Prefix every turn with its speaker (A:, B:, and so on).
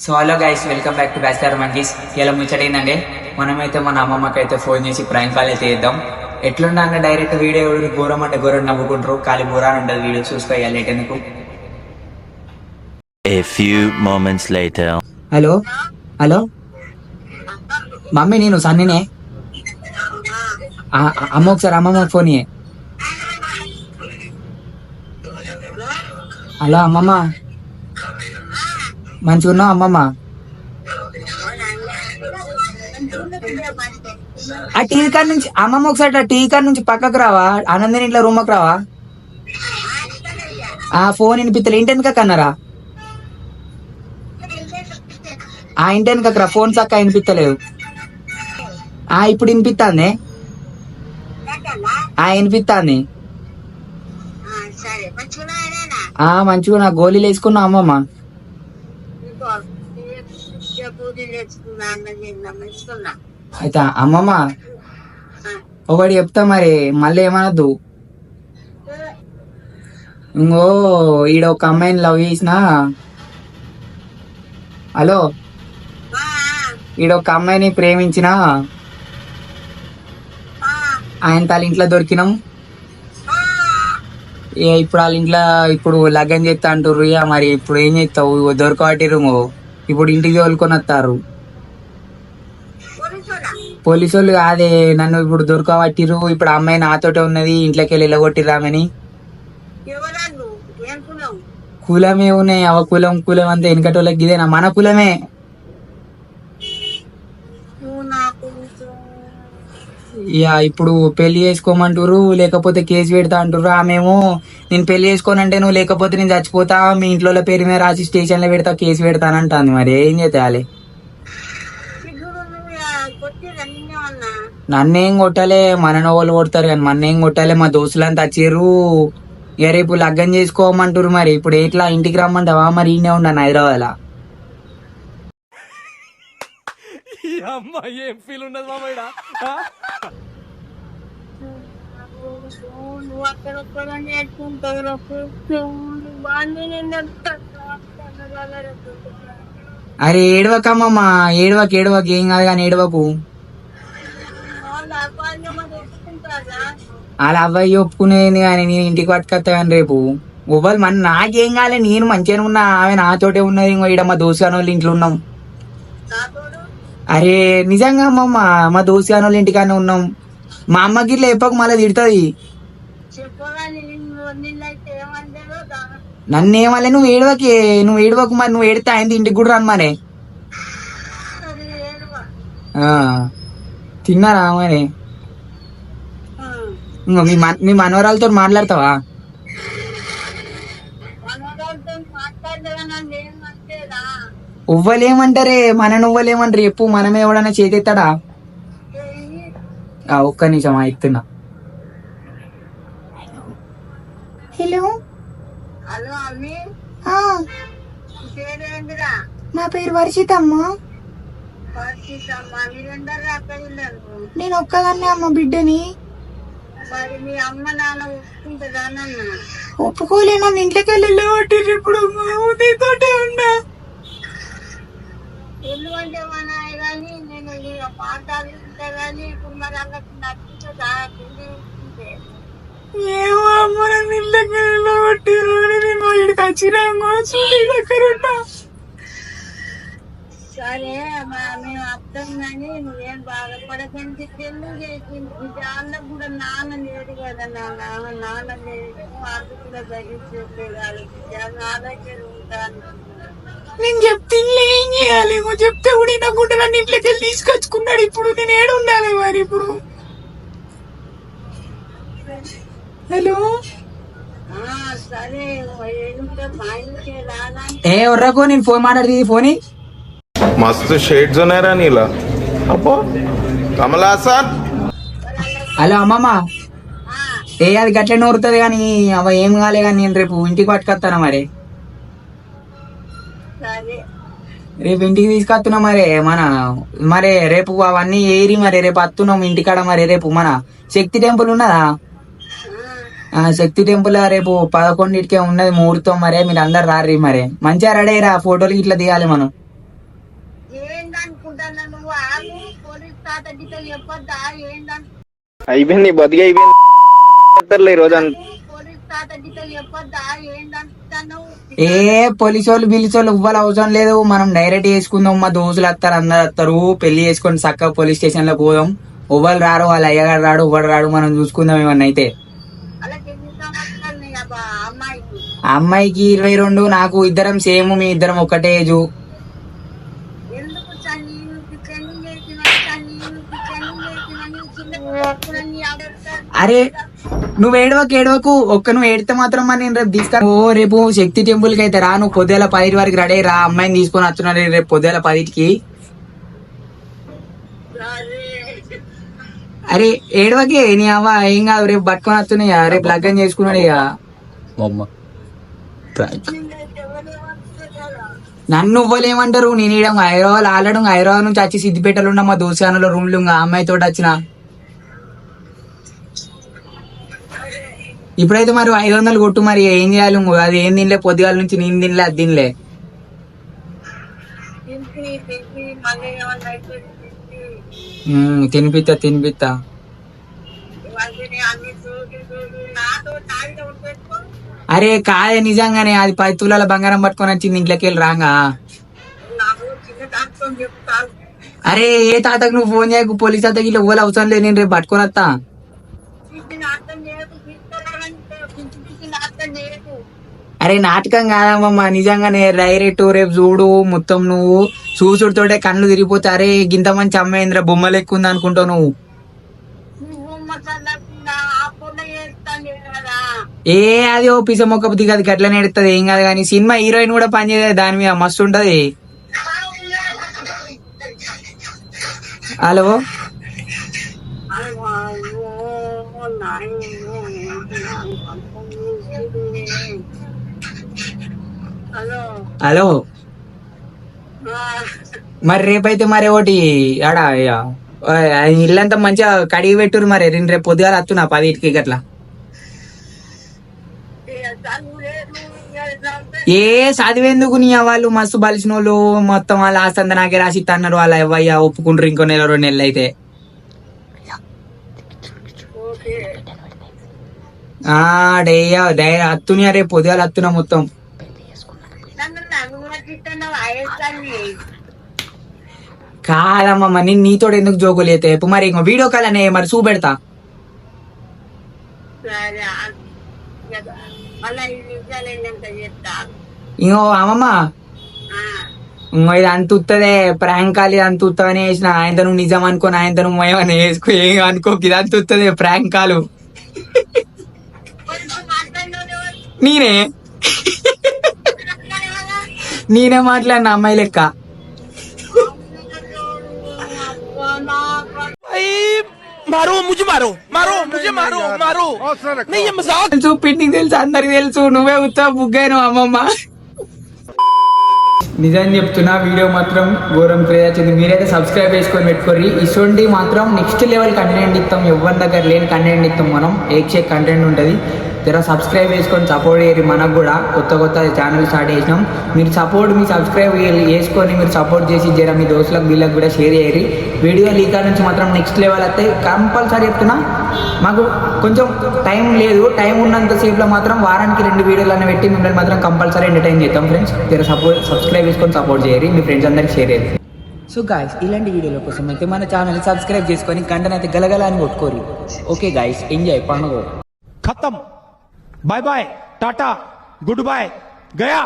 A: So hello guys, welcome back to bachelor monkeys. ఇలా ముచ్చటైందండి, మనమైతే మన అమ్మమ్మకి అయితే ఫోన్ చేసి ప్రాంక్ కాల్ అయితే చేద్దాం. ఎట్లున్నా అన్న డైరెక్ట్ వీడియో ఘోరం అంటే ఘోరం నవ్వుకుంటారు, ఖాళీ బురాన్ ఉంటుంది వీడియో చూసుకోవాలి లేట్ ఎందుకు.
B: A few moments later.
A: Hello hello mummy, నేను సన్నీనే. అమ్మ ఒకసారి అమ్మమ్మ ఫోన్ ఇయ్యి. హలో అమ్మమ్మ, మంచిగా ఉన్నావు అమ్మమ్మ? ఆ టీవీ కాడ నుంచి అమ్మమ్మ ఒకసారి ఆ టీవీ కాడ నుంచి పక్కకు రావా, ఆనందని ఇంట్లో రూమ్కి రావా? ఆ ఫోన్ వినిపిస్తలే, ఇంటి వెనక కన్నారా? ఆ ఇంటి వెనకరా, ఫోన్ చక్క వినిపిస్తలేదు. ఆ ఇప్పుడు వినిపిస్తుంది, వినిపిస్తుంది. మంచిగా నా గోళీలు వేసుకున్నా అమ్మమ్మ. అయితే అమ్మమ్మ ఒకటి చెప్తా, మరి మళ్ళీ ఏమనద్దు. ఇంకో ఈడ ఒక అమ్మాయిని లవ్ చేసిన. హలో, ఈడ ఒక అమ్మాయిని ప్రేమించిన, ఆయన వాళ్ళ ఇంట్లో దొరికినాం. ఇప్పుడు వాళ్ళ ఇంట్లో ఇప్పుడు లగ్గం చేస్తా అంటారు. ఇక మరి ఇప్పుడు ఏం చేస్తావు? దొరకబట్టిరు, ఇప్పుడు ఇంటికి తోలుకొని వస్తారు. పోలీసు వాళ్ళు కాదే, నన్ను ఇప్పుడు దొరకబట్టిరు. ఇప్పుడు అమ్మాయి నాతోటే ఉన్నది, ఇంట్లోకి వెళ్ళి వెళ్ళగొట్టిరామని. కులమే ఉన్నాయి, అవ కులం కులం అంతా వెనకటోళ్ళకి ఇదేనా? మన కులమే. ఇక ఇప్పుడు పెళ్లి చేసుకోమంటారు, లేకపోతే కేసు పెడతా అంటారు. ఆమెమో నేను పెళ్లి చేసుకోనంటే నువ్వు లేకపోతే నేను చచ్చిపోతా, మీ ఇంట్లో పేరు మీద రాసి స్టేషన్ లో పెడతా, కేసు పెడతానంటాను. మరి ఏం చేయాలి? నన్నేం కొట్టాలే, మన వాళ్ళు కొడతారు కానీ మన్నేం కొట్టాలే. మా దోస్తులంతా వచ్చిర్రు, ఇక రేపు లగ్గం చేసుకోమంటారు. మరి ఇప్పుడు ఎట్లా? ఇంటికి రమ్మంటావా? మరి ఈయనే ఉన్నాను హైదరాబాద్ లా.
C: ఏం ఫీల్ ఉండదు మామయ్య.
A: అరే ఏడవకమ్మా, ఏడవకు ఏం కాదు కానీ ఏడవకు. వాళ్ళ అబ్బాయి ఒప్పుకునేది కానీ నేను ఇంటికి పట్టుకొస్తా కానీ రేపు. ఇవ్వాలి మన నాకేం కాలే, నేను మంచిగానే ఉన్నా, ఆమె నాతోటే ఉన్నది. ఇంకో ఈడ మా దోస్తుగాని వాళ్ళ ఇంట్లో ఉన్నాం. అరే నిజంగా అమ్మమ్మ, మా దోస్తుగాని వాళ్ళ ఇంటికానే ఉన్నాం. మా అమ్మకి ఇట్లా చెప్పకు, మళ్ళీ తిడుతుంది. నన్ను ఏమలే, నువ్వు ఏడవకు. మరి నువ్వు ఏడితే ఆయన ఇంటికి కూడా రన్ మరే. తిన్నారా మరి? ఇంకో మీ మనవరాలతో మాట్లాడతావా? ఉవ్వలేమంటారే, నువ్వలేమంటారు చెప్పు. మనమే ఎవడన్నా చేతెత్తాడా? ఒక్క నిమిషం ఇస్తున్నా. హలో, నా పేరు వర్షిత అమ్మా. నేను ఒక్కదాన్నే అమ్మ బిడ్డని. ఒప్పుకోలే, నన్ను ఇంట్లోకి వెళ్ళి ఇప్పుడు నీతోటే ఉన్నా. ఏమో అమ్మ, నన్ను ఇంట్లోకి వెళ్ళగొట్టిరు. నేను ఇక్కడికి వచ్చినా దగ్గరున్నా. సరే మేము అర్థం, కానీ నువ్వేం బాధపడకండి. వాళ్ళకు కూడా నాన్న లేడు కదా, నాన్న లేడు, వాళ్ళు కూడా ధరించలేదు. నా దగ్గర ఉంటాను. నేను చెప్తే ఏం చేయాలి? చెప్తే కూడా వినకుండా నన్ను ఇంట్లోకి వెళ్ళి తీసుకొచ్చుకున్నాడు. ఇప్పుడు నేను ఏడు ఉండాలి మరి? ఇప్పుడు హలో, సరే ఎవర్రాకో నేను ఫోన్ మాట్లాడి ఫోన్.
D: मस्त शेड्स ఉన్నాయి రా నీలా. అబ్బో కమలాసన్.
A: హలో అమ్మమ్మ, అది గట్లనే నూరుతుంది కానీ అవ ఏం కాలే. కానీ నేను రేపు ఇంటికి పట్టుకొస్తానా మరి? రేపు ఇంటికి తీసుకొస్తున్నా మరి రేపు అవన్నీ ఏరి మరి రేపు వస్తున్నాం ఇంటికాడ. మరి రేపు మన శక్తి టెంపుల్ ఉన్నదా? శక్తి టెంపుల్ రేపు 11కే ఉన్నది ముహూర్తం. మరే మీరు అందరు రారీ. మరి మంచిగా రెడీ అయ్యరా, ఫోటోలు ఇట్లా దిగాలి మనం. తాత గిట్ల చెప్పొద్దా ఏందని
C: అయిపోయింది బతికి అయిపోయింది ఈ రోజు
A: పోలీస్ తాత గిట్ల చెప్పొద్దా ఏందంటాను
E: పోలీసు వాళ్ళు బిల్లిసోళ్ళు ఇవ్వాలి అవసరం లేదు. మనం డైరెక్ట్ చేసుకుందాం. మా దోస్తులు వస్తారు, అందరు వస్తారు, పెళ్లి చేసుకొని చక్కగా పోలీస్ స్టేషన్ లో పోదాం. ఎవ్వరు రాడు, వాళ్ళ అయ్యగారు రాడు, ఎవ్వరు రాడు, మనం చూసుకుందాం ఏమన్నా అయితే.
A: అలాగే ఎన్ని సంవత్సరాలు నీ అమ్మాయికి
E: అమ్మాయికి 22, నాకు ఇద్దరం సేమ్, మీ ఇద్దరం ఒకటే ఏజు.
A: ఎందుకు చన్నీకి ట్రైనింగ్ చేసిన చిన్న
E: అరే నువ్వు ఏడవకు ఒక్క నువ్వు ఏడితే మాత్రం మరి నేను రేపు తీసుకురా. ఓ రేపు శక్తి టెంపుల్ కి అయితే రా, నువ్వు పొద్దుల 10 వరకు రెడీ రా, అమ్మాయిని తీసుకొని వస్తున్నాడు రేపు పొద్దుల 10కి. అరే ఏడవకే నీ అవ్వ ఏం కాదు, రేపు పట్టుకొని వస్తున్నాయా, రేపు లగ్గం చేసుకున్నాడు ఇక. నన్ను ఇవ్వలేమంటారు, నేను ఈడ హైదరాబాద్ ఆడడం, హైదరాబాద్ నుంచి వచ్చి సిద్దిపేటలో ఉన్న మా దోసానలో రూమ్లు అమ్మాయి తోటి వచ్చిన. ఇప్పుడైతే మరి 500 కొట్టు, మరి ఏం చేయాలి, అది ఏం తినలే పొద్దుగాల నుంచి, నేను తినలే అది తినలే. తినిపిస్తా అరే కాదే నిజంగానే, అది 10 తులాల బంగారం పట్టుకొని వచ్చింది ఇంట్లోకి వెళ్ళి రాగా. అరే ఏ తాతకు నువ్వు ఫోన్ చేయకు, పోలీస్ తాతకి ఇట్లా ఇవ్వాలి అవసరం లేదు, నేను రేపు పట్టుకొని వస్తా. అరే నాటకం కాదమ్మా, నిజంగానే డైరెక్ట్ రేపు చూడు మొత్తం. నువ్వు చూసుడుతోటే కళ్ళు తిరిగిపోతా. అరే గింత మంచి అమ్మాయింద్ర బొమ్మలు ఎక్కువ ఉంది అనుకుంటావు నువ్వు. ఏ అది ఓ పిస మొక్క బుద్ధి కాదు, గట్లనే ఎడుతుంది, ఏం కాదు. కానీ సినిమా హీరోయిన్ కూడా పనిచేయదు దాని మీద, మస్తు ఉంటది. హలో హలో మరి రేపైతే మరి ఒకటి ఆడ ఇల్లంతా మంచిగా కడిగి పెట్టురు. మరి నేను రేపు పొద్దుగాల వస్తున్నా 10కి గట్లా. ఏ చదివేందుకు నీ వాళ్ళు మస్తు బలిసిన వాళ్ళు, మొత్తం వాళ్ళ ఆస్తంతా నాకే రాసి అన్నారు. వాళ్ళ అవ్వయ్య ఒప్పుకుంటారు ఇంకో నెల 2 నెలలు అయితే. అత్తున్నా రేపు పొద్దుగాల వస్తున్నా మొత్తం. కాదమ్మా నేను నీతో ఎందుకు జోకులు అయితే ఇప్పుడు మరి ఇంకో వీడియో కాల్ అనే మరి చూపెడతా. ఇంకో అమ్మమ్మ ఇంకో ఇది అంత ఉత్తదే ప్రాంక్ కాల్, ఇది అంత ఉత్తగానే వేసిన. ఆయనతో నువ్వు నిజం అనుకోని, ఆయనతో నువ్వు ఏమైనా వేసుకో, ఏం అనుకోకు, ఇది అంత ఉత్తదే ప్రాంక్ కాలు. నేనే మాట్లాడిన అమ్మాయి లెక్క. తెలుసు పిండింగ్ తెలుసు, అందరికి తెలుసు, నువ్వే ఉత్తా బుగ్గాను అమ్మమ్మ. నిజం చెప్తున్నా, వీడియో మాత్రం ఘోరం క్రేజ్ వచ్చింది. మీరైతే సబ్స్క్రైబ్ చేసుకొని పెట్టుకోర్రి. ఇటువంటి మాత్రం నెక్స్ట్ లెవెల్ కంటెంట్ ఇస్తాం, ఎవరి దగ్గర లేని కంటెంట్ ఇస్తాం మనం. ఏక్ కంటెంట్ ఉంటుంది. జర సబ్స్క్రైబ్ చేసుకొని సపోర్ట్ చేయరు. మనకు కూడా కొత్త ఛానల్ స్టార్ట్ చేసినాం. మీరు సబ్స్క్రైబ్ చేసుకొని మీరు సపోర్ట్ చేసి జర మీ దోస్తులకు వీళ్ళకి కూడా షేర్ చేయరు. వీడియో లీక్ నుంచి మాత్రం నెక్స్ట్ లెవెల్ అయితే కంపల్సరీ చెప్తున్నా. మాకు కొంచెం టైం లేదు, టైం ఉన్నంతసేపులో మాత్రం వారానికి 2 వీడియోలను పెట్టి మిమ్మల్ని మాత్రం కంపల్సరీ ఎంటర్టైన్ చేస్తాం ఫ్రెండ్స్. జర సబ్స్క్రైబ్ చేసుకొని సపోర్ట్ చేయరు, మీ ఫ్రెండ్స్ అందరికి షేర్ చేయరు. సో గాయస్ ఇలాంటి వీడియోల కోసం అయితే మన ఛానల్ సబ్స్క్రైబ్ చేసుకొని గంటను అయితే గలగల అని కొట్టుకోరు. ఓకే గాయస్, ఎంజాయ్ పండుగ.
F: खत्म, bye bye, tata, goodbye, गया.